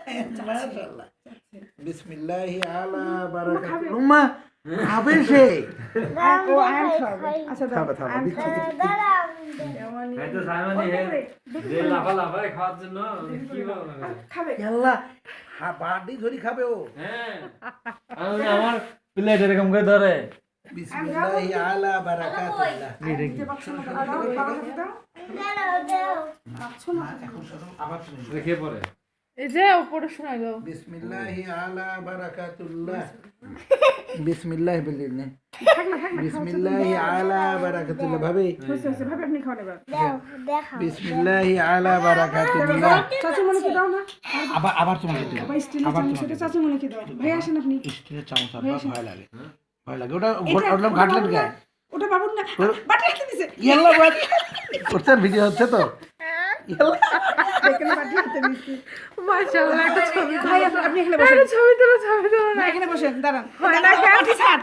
মাশাআল্লাহ বিসমিল্লাহি আলা বারাকাতুল্লাহ উম্মা খাবে সে ও আম খাবে আচ্ছা দাও খাবে দিচ্ছি এই তো সাইমানি হে যে লাফালাফায় খাওয়ার জন্য কি বলবো খাবে আল্লাহ বাড়ি ধরি খাবে ও হ্যাঁ আমি আমার প্লেট এরকম করে ধরে বিসমিল্লাহি আলা বারাকাতুল্লাহ যে বাক্স মতো দাও বাবা হাতে দাও শোনো এখন শুনো আবার শুনো রেখে পড়ে এই যে উপরে শোনাই দাও বিসমিল্লাহি আলা বারাকাতুল্লাহ বিসমিল্লাহ বলি না থাক না বিসমিল্লাহি আলা বারাকাতুল্লাহ ভাবে হচ্ছে ভাবে আপনি খাওয়ান এবার বিসমিল্লাহি আলা বারাকাতুল্লাহ চাচু মনে কি দাও না আবার তোমাকে দেব ভাই স্টিলের চামচ থেকে চাচু মনে কি দাও ভাই আসেন আপনি স্টিলের চামচ আবার ভয় লাগে ওটা ওটা ঘাটলেন গায় ওটা বাবুর না বাটি হাতে দিছে ইয়াল্লা বাট করছেন ভিডিও হচ্ছে তো ইয়াল্লা দেখেন বাটি হাতে দিছে মাশাআল্লাহ একটা ছবি ভাই আপনি এখানে বসেন একটা ছবি তুলো না এখানে বসেন দাঁড়ান হয় না, বাটি ছাড়